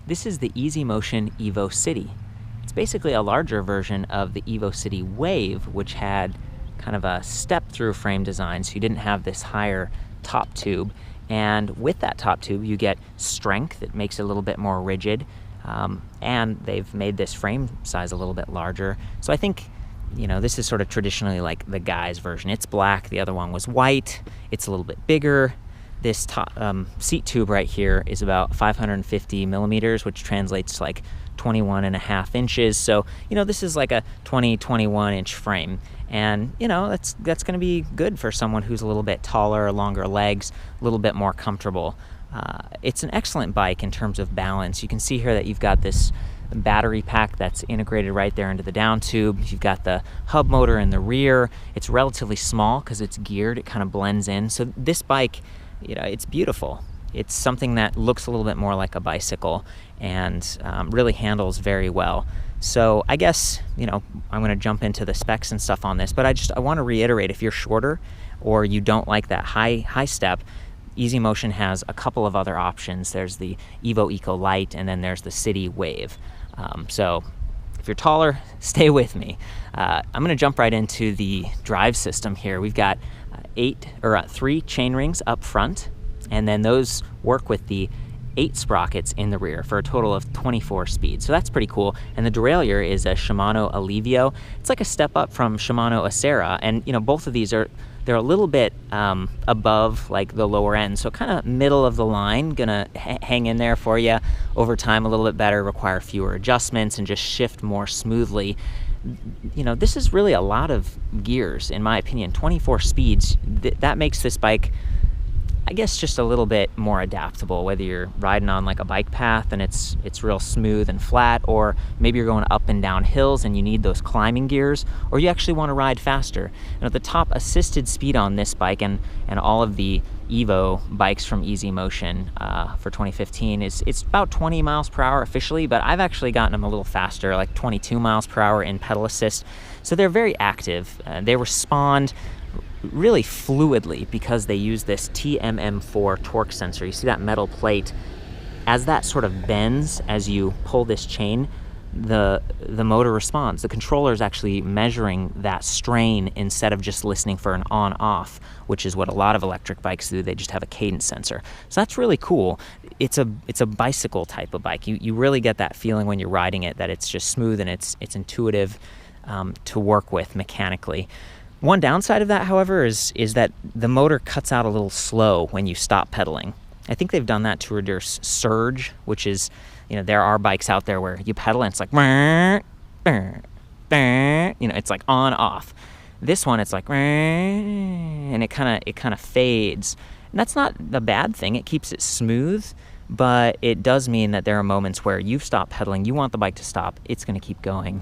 This is the Motion Evo City. It's basically a larger version of the Evo City Wave, which had kind of a step-through frame design, so you didn't have this higher top tube. And with that top tube, you get strength. It makes it a little bit more rigid. And they've made this frame size a little bit larger. So I think, you know, this is sort of traditionally like the guy's version. It's black, the other one was white. It's a little bit bigger. This top, seat tube right here is about 550 millimeters, which translates to like 21.5 inches. So, you know, this is like a 21 inch frame. And, you know, that's going to be good for someone who's a little bit taller, longer legs, a little bit more comfortable. It's an excellent bike in terms of balance. You can see here that you've got this battery pack that's integrated right there into the down tube. You've got the hub motor in the rear. It's relatively small because it's geared. It kind of blends in. So this bike, you know, it's beautiful. It's something that looks a little bit more like a bicycle and really handles very well. So I guess, you know, I'm going to jump into the specs and stuff on this, but I want to reiterate, if you're shorter or you don't like that high step, Easy Motion has a couple of other options. There's the Evo Eco Light, and then there's the City Wave. So if you're taller, stay with me. I'm going to jump right into the drive system here. We've got 3 chain rings up front, and then those work with the 8 sprockets in the rear for a total of 24 speed. So that's pretty cool. And the derailleur is a Shimano Alivio. It's like a step up from Shimano Acera, and you know, both of these they're a little bit above like the lower end, so kind of middle of the line, gonna hang in there for you over time a little bit better, require fewer adjustments and just shift more smoothly. You know, this is really a lot of gears, in my opinion. 24 speeds, that makes this bike, I guess, just a little bit more adaptable, whether you're riding on like a bike path and it's real smooth and flat, or maybe you're going up and down hills and you need those climbing gears, or you actually want to ride faster. And at the top assisted speed on this bike and all of the Evo bikes from Easy Motion for 2015 it's about 20 miles per hour officially, but I've actually gotten them a little faster, like 22 miles per hour in pedal assist. So they're very active. They respond really fluidly because they use this TMM4 torque sensor. You see that metal plate? As that sort of bends as you pull this chain, the motor responds. The controller is actually measuring that strain instead of just listening for an on-off, which is what a lot of electric bikes do. They just have a cadence sensor. So that's really cool. It's a bicycle type of bike. You really get that feeling when you're riding it, that it's just smooth and it's intuitive to work with mechanically. One downside of that, however, is that the motor cuts out a little slow when you stop pedaling. I think they've done that to reduce surge, which is, you know, there are bikes out there where you pedal and it's like, you know, it's like on off. This one, it's like, and it kind of fades. And that's not a bad thing. It keeps it smooth, but it does mean that there are moments where you've stopped pedaling, you want the bike to stop, it's going to keep going.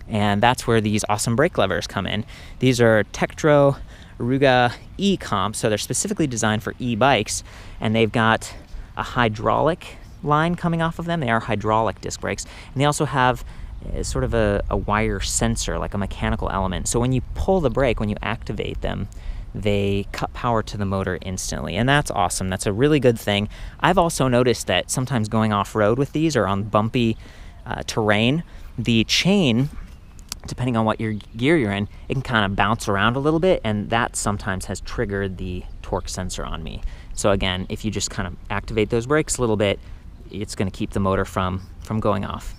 And that's where these awesome brake levers come in. These are Tektro Ruga E-Comp, so they're specifically designed for e-bikes, and they've got a hydraulic line coming off of them. They are hydraulic disc brakes, and they also have sort of a wire sensor, like a mechanical element. So when you pull the brake, when you activate them, they cut power to the motor instantly, and that's awesome. That's a really good thing. I've also noticed that sometimes going off-road with these or on bumpy terrain, the chain, depending on what your gear you're in, it can kind of bounce around a little bit, and that sometimes has triggered the torque sensor on me. So again, if you just kind of activate those brakes a little bit, it's going to keep the motor from going off.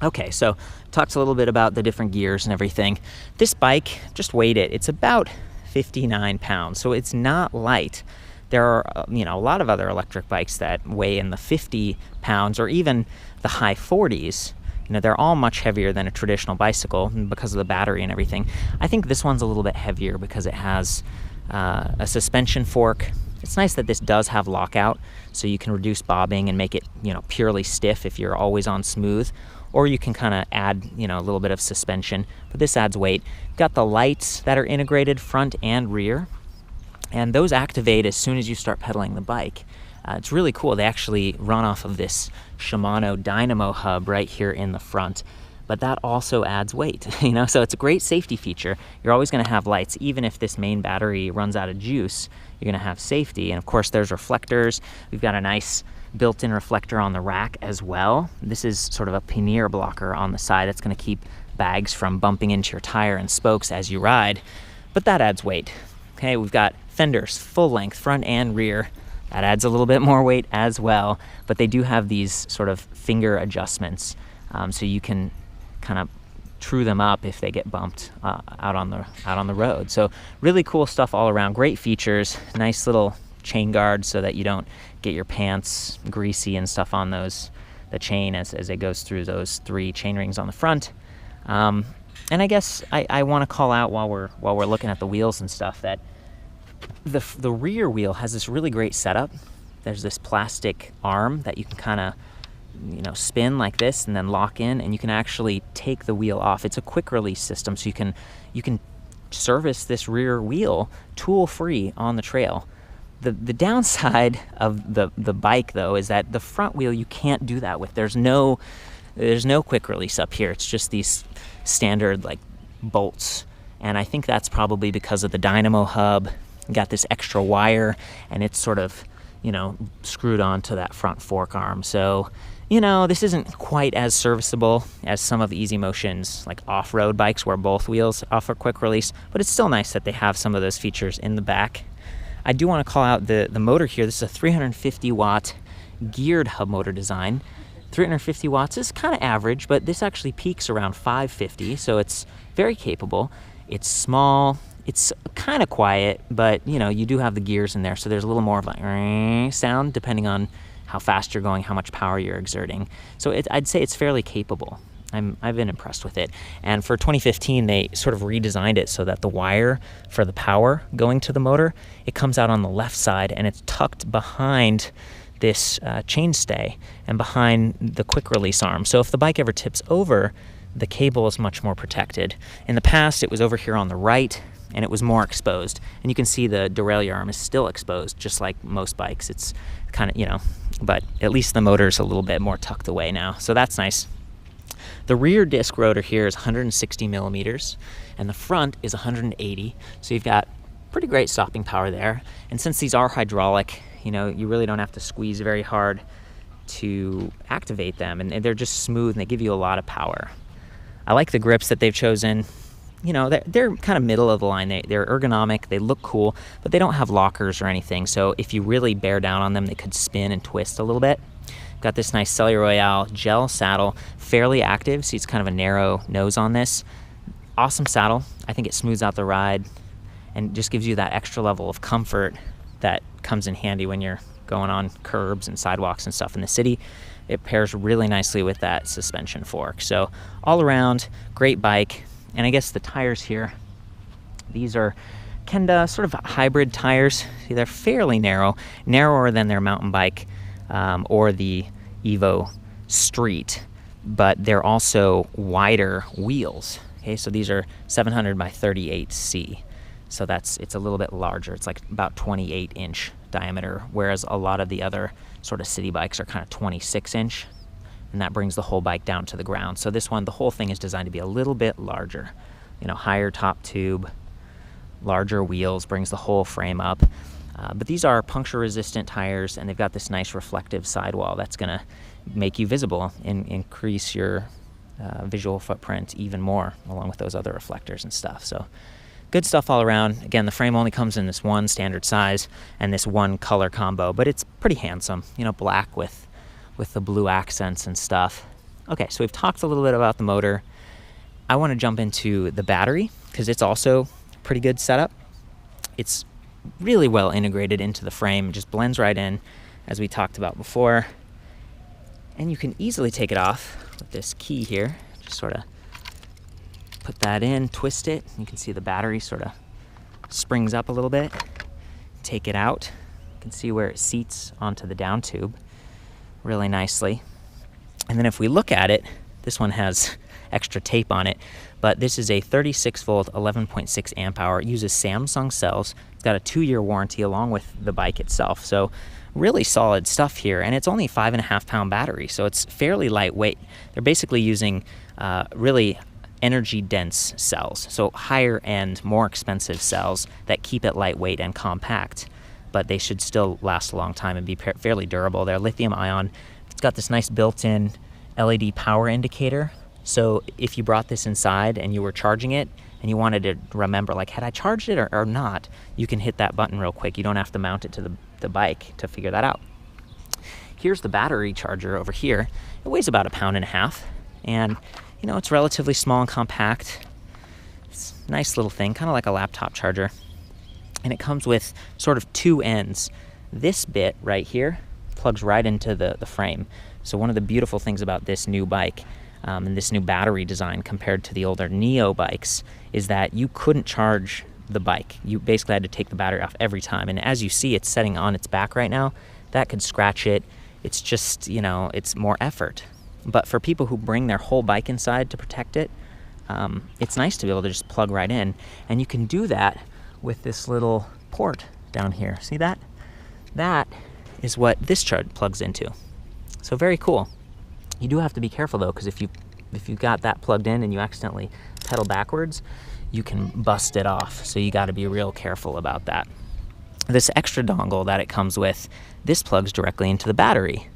Okay, so talked a little bit about the different gears and everything. This bike, just weighed it. It's about 59 pounds, so it's not light. There are, you know, a lot of other electric bikes that weigh in the 50 pounds or even the high 40s. You know, they're all much heavier than a traditional bicycle because of the battery and everything. I think this one's a little bit heavier because it has a suspension fork. It's nice that this does have lockout, so you can reduce bobbing and make it, you know, purely stiff if you're always on smooth, or you can kind of add, you know, a little bit of suspension, but this adds weight. Got the lights that are integrated front and rear, and those activate as soon as you start pedaling the bike. It's really cool. They actually run off of this Shimano dynamo hub right here in the front, but that also adds weight, you know, so it's a great safety feature. You're always going to have lights. Even if this main battery runs out of juice, you're gonna have safety. And of course there's reflectors. We've got a nice built-in reflector on the rack as well. This is sort of a pannier blocker on the side that's gonna keep bags from bumping into your tire and spokes as you ride, but that adds weight. Okay, we've got fenders, full length, front and rear. That adds a little bit more weight as well, but they do have these sort of finger adjustments, so you can kind of true them up if they get bumped out on the road. So really cool stuff all around. Great features. Nice little chain guard so that you don't get your pants greasy and stuff on the chain as it goes through those 3 chain rings on the front. And I guess I want to call out while we're looking at the wheels and stuff that the rear wheel has this really great setup. There's this plastic arm that you can kind of spin like this and then lock in, and you can actually take the wheel off. It's a quick release system, so you can service this rear wheel tool free on the trail. The downside of the bike though is that the front wheel you can't do that with. There's no quick release up here. It's just these standard like bolts, and I think that's probably because of the dynamo hub. You got this extra wire, and it's sort of screwed onto that front fork arm. So this isn't quite as serviceable as some of the Easy Motion's like off-road bikes where both wheels offer quick release, but it's still nice that they have some of those features in the back. I do want to call out the motor here. This is a 350 watt geared hub motor design. 350 watts is kind of average, but this actually peaks around 550, so it's very capable. It's small, it's kind of quiet, but you do have the gears in there, so there's a little more of a sound depending on how fast you're going, how much power you're exerting. So I'd say it's fairly capable. I've been impressed with it. And for 2015, they sort of redesigned it so that the wire for the power going to the motor, it comes out on the left side, and it's tucked behind this chainstay and behind the quick release arm. So if the bike ever tips over, the cable is much more protected. In the past, it was over here on the right, and it was more exposed. And you can see the derailleur arm is still exposed, just like most bikes. It's kind of, but at least the motor's a little bit more tucked away now. So that's nice. The rear disc rotor here is 160 millimeters, and the front is 180. So you've got pretty great stopping power there. And since these are hydraulic, you really don't have to squeeze very hard to activate them, and they're just smooth and they give you a lot of power. I like the grips that they've chosen. They're kind of middle of the line. They're ergonomic, they look cool, but they don't have lockers or anything. So if you really bear down on them, they could spin and twist a little bit. Got this nice Cellular Royale gel saddle, fairly active. See, it's kind of a narrow nose on this. Awesome saddle. I think it smooths out the ride and just gives you that extra level of comfort that comes in handy when you're going on curbs and sidewalks and stuff in the city. It pairs really nicely with that suspension fork. So all around, great bike. And I guess the tires here, these are Kenda sort of hybrid tires. See, they're fairly narrower than their mountain bike or the Evo Street, but they're also wider wheels. Okay, so these are 700 by 38C. So it's a little bit larger. It's like about 28-inch diameter, whereas a lot of the other sort of city bikes are kind of 26-inch, and that brings the whole bike down to the ground. So this one, the whole thing is designed to be a little bit larger. Higher top tube, larger wheels, brings the whole frame up. But these are puncture-resistant tires, and they've got this nice reflective sidewall that's going to make you visible and increase your visual footprint even more, along with those other reflectors and stuff. So good stuff all around. Again, the frame only comes in this one standard size and this one color combo, but it's pretty handsome. Black with the blue accents and stuff. Okay, so we've talked a little bit about the motor. I want to jump into the battery because it's also pretty good setup. It's really well integrated into the frame. It just blends right in, as we talked about before. And you can easily take it off with this key here. Just sort of put that in, twist it. You can see the battery sort of springs up a little bit. Take it out. You can see where it seats onto the down tube really nicely. And then if we look at it, this one has extra tape on it, but this is a 36 volt, 11.6 amp hour. It uses Samsung cells. It's got a 2-year warranty along with the bike itself. So really solid stuff here. And it's only 5.5 pound battery, so it's fairly lightweight. They're basically using really energy dense cells. So higher end, more expensive cells that keep it lightweight and compact. but they should still last a long time and be fairly durable. They're lithium ion. It's got this nice built-in LED power indicator. So if you brought this inside and you were charging it and you wanted to remember, like, had I charged it or not, you can hit that button real quick. You don't have to mount it to the bike to figure that out. Here's the battery charger over here. It weighs about 1.5 pounds, and you know, it's relatively small and compact. It's a nice little thing, kind of like a laptop charger. And it comes with sort of 2 ends. This bit right here plugs right into the frame. So one of the beautiful things about this new bike and this new battery design compared to the older Neo bikes is that you couldn't charge the bike. You basically had to take the battery off every time. And as you see, it's setting on its back right now. That could scratch it. It's just, you know, it's more effort. But for people who bring their whole bike inside to protect it, it's nice to be able to just plug right in. And you can do that with this little port down here. See that? That is what this charge plugs into. So very cool. You do have to be careful though, because if you got that plugged in and you accidentally pedal backwards, you can bust it off. So you got to be real careful about that. This extra dongle that it comes with, this plugs directly into the battery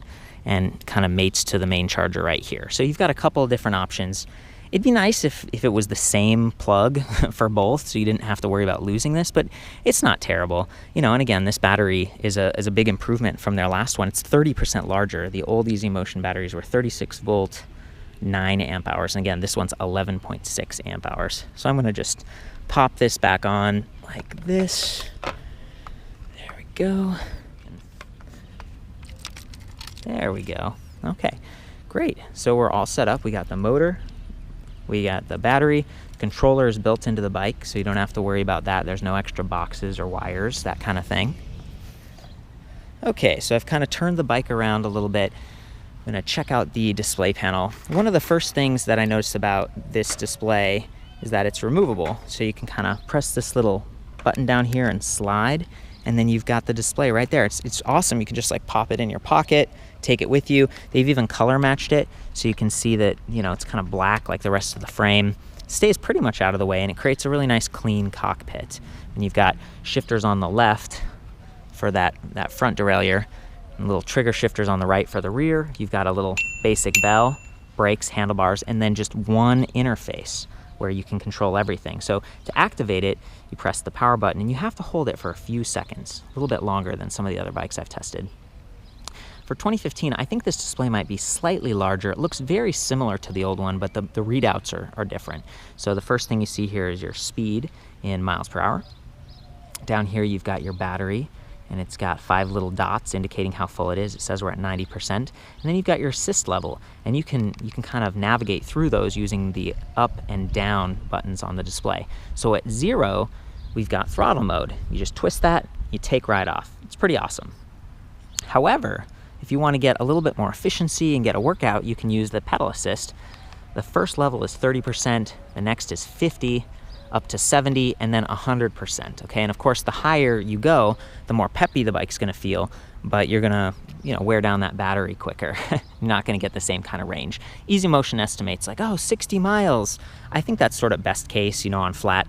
and kind of mates to the main charger right here. So you've got a couple of different options. It'd be nice if it was the same plug for both, so you didn't have to worry about losing this, but it's not terrible. You know, and again, this battery is a big improvement from their last one. It's 30% larger. The old Easy Motion batteries were 36 volt, 9 amp hours. And again, this one's 11.6 amp hours. So I'm gonna just pop this back on like this. There we go. There we go. Okay, great. So we're all set up. We got the motor, we got the battery. The controller is built into the bike, so you don't have to worry about that. There's no extra boxes or wires, that kind of thing. Okay, so I've kind of turned the bike around a little bit. I'm gonna check out the display panel. One of the first things that I noticed about this display is that it's removable. So you can kind of press this little button down here and slide, and then you've got the display right there. It's awesome. You can just like pop it in your pocket, take it with you. They've even color matched it, so you can see that, you know, it's kind of black like the rest of the frame. It stays pretty much out of the way, and it creates a really nice clean cockpit. And you've got shifters on the left for that front derailleur, and little trigger shifters on the right for the rear. You've got a little basic bell, brakes, handlebars, and then just one interface where you can control everything. So to activate it, you press the power button, and you have to hold it for a few seconds, a little bit longer than some of the other bikes I've tested. For 2015, I think this display might be slightly larger. It looks very similar to the old one, but the readouts are different. So the first thing you see here is your speed in miles per hour. Down here you've got your battery, and it's got 5 little dots indicating how full it is. It says we're at 90%. And then you've got your assist level, and you can kind of navigate through those using the up and down buttons on the display. So at 0, we've got throttle mode. You just twist that, you take right off. It's pretty awesome. However, if you want to get a little bit more efficiency and get a workout, you can use the pedal assist. The first level is 30%, the next is 50%, up to 70%, and then 100%, okay? And of course, the higher you go, the more peppy the bike's gonna feel, but you're gonna, you know, wear down that battery quicker. You're not gonna get the same kind of range. Easy Motion estimates like, oh, 60 miles. I think that's sort of best case, you know, on flat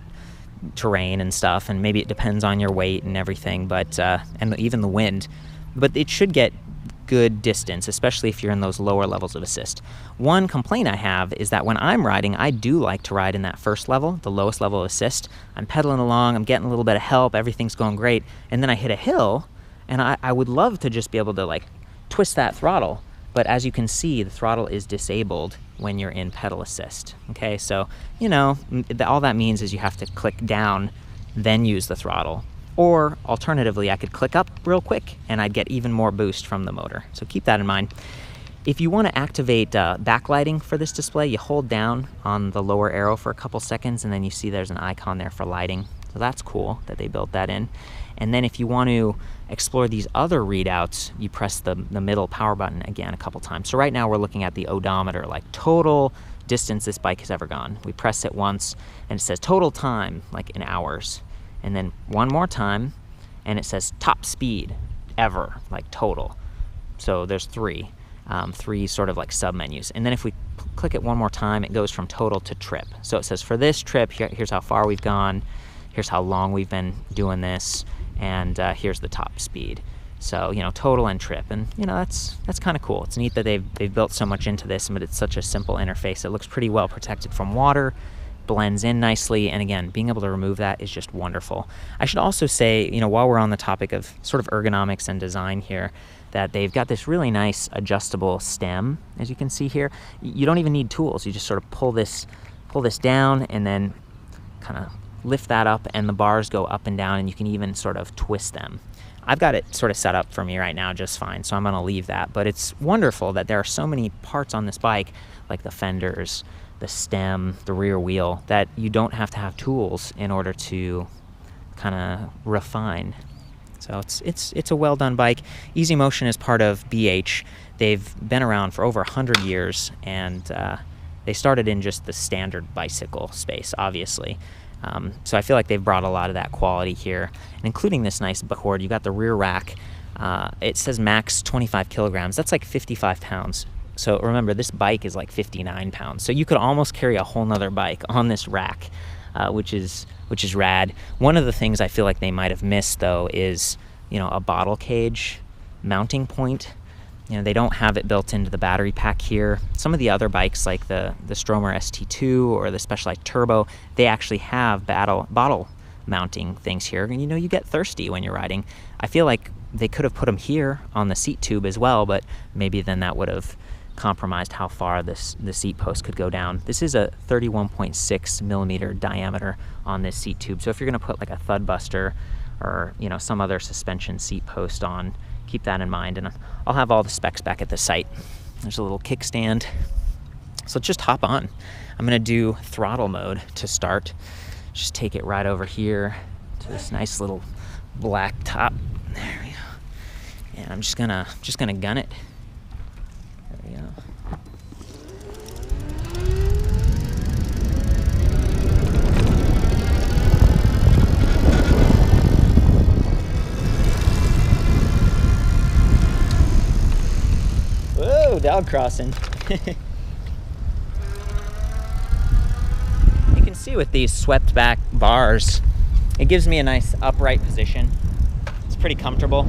terrain and stuff, and maybe it depends on your weight and everything, but, and even the wind. But it should get good distance, especially if you're in those lower levels of assist. One complaint I have is that when I'm riding, I do like to ride in that first level, the lowest level of assist. I'm pedaling along, I'm getting a little bit of help, everything's going great, and then I hit a hill, and I would love to just be able to like twist that throttle, but as you can see, the throttle is disabled when you're in pedal assist, okay? So, you know, all that means is you have to click down, then use the throttle. Or alternatively, I could click up real quick and I'd get even more boost from the motor. So keep that in mind. If you want to activate backlighting for this display, you hold down on the lower arrow for a couple seconds, and then you see there's an icon there for lighting. So that's cool that they built that in. And then if you want to explore these other readouts, you press the middle power button again a couple times. So right now we're looking at the odometer, like total distance this bike has ever gone. We press it once and it says total time, like in hours. And then one more time, and it says top speed ever, like total. So there's three sort of like sub-menus. And then if we click it one more time, it goes from total to trip. So it says for this trip, here's how far we've gone, here's how long we've been doing this, and here's the top speed. So, you know, total and trip, and you know, that's kind of cool. It's neat that they've built so much into this, but it's such a simple interface. It looks pretty well protected from water, blends in nicely, and again, being able to remove that is just wonderful. I should also say, you know, while we're on the topic of sort of ergonomics and design here, that they've got this really nice adjustable stem, as you can see here. You don't even need tools. You just sort of pull this down and then kind of lift that up, and the bars go up and down, and you can even sort of twist them. I've got it sort of set up for me right now just fine, so I'm going to leave that. But it's wonderful that there are so many parts on this bike, like the fenders, the stem, the rear wheel, that you don't have to have tools in order to kind of refine. So it's a well done bike. Easy Motion is part of BH. They've been around for over 100 years, and they started in just the standard bicycle space, obviously. So I feel like they've brought a lot of that quality here, and including this nice cord. You got the rear rack. It says max 25 kilograms. That's like 55 pounds. So remember, this bike is like 59 pounds. So you could almost carry a whole nother bike on this rack, which is rad. One of the things I feel like they might have missed, though, is, you know, a bottle cage mounting point. You know, they don't have it built into the battery pack here. Some of the other bikes, like the Stromer ST2 or the Specialized Turbo, they actually have bottle mounting things here. And you know, you get thirsty when you're riding. I feel like they could have put them here on the seat tube as well, but maybe then that would have compromised how far the seat post could go down. This is a 31.6 millimeter diameter on this seat tube. So if you're gonna put like a Thud Buster or, you know, some other suspension seat post on, keep that in mind. And I'll have all the specs back at the site. There's a little kickstand. So let's just hop on. I'm gonna do throttle mode to start. Just take it right over here to this nice little black top. There we go. And I'm just gonna gun it. There we go. Whoa, dog crossing. You can see with these swept back bars, it gives me a nice upright position. It's pretty comfortable.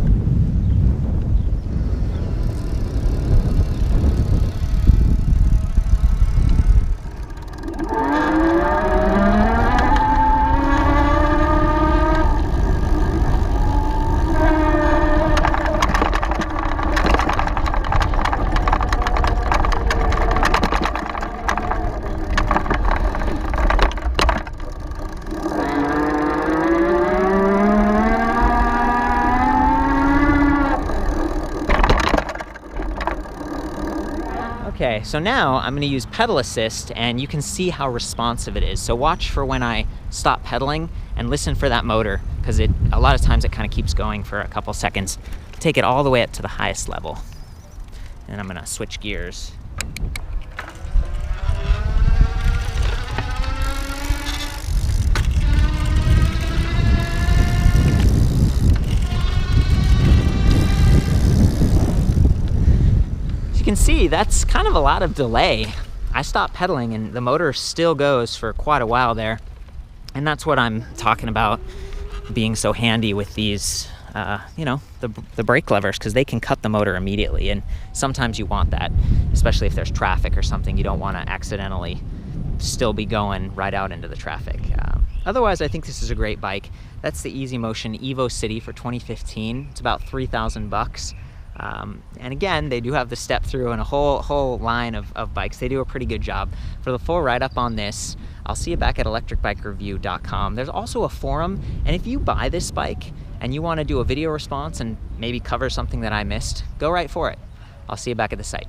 Okay, so now I'm going to use pedal assist, and you can see how responsive it is. So watch for when I stop pedaling and listen for that motor, because a lot of times it kind of keeps going for a couple seconds. Take it all the way up to the highest level. And I'm going to switch gears. You can see that's kind of a lot of delay. I stopped pedaling and the motor still goes for quite a while there. And that's what I'm talking about being so handy with these, you know, the brake levers, because they can cut the motor immediately. And sometimes you want that, especially if there's traffic or something. You don't want to accidentally still be going right out into the traffic. Otherwise, I think this is a great bike. That's the Easy Motion Evo City for 2015. It's about $3,000. And again, they do have the step through and a whole line of bikes. They do a pretty good job. For the full write-up on this, I'll see you back at ElectricBikeReview.com. There's also a forum, and if you buy this bike and you want to do a video response and maybe cover something that I missed, go right for it. I'll see you back at the site.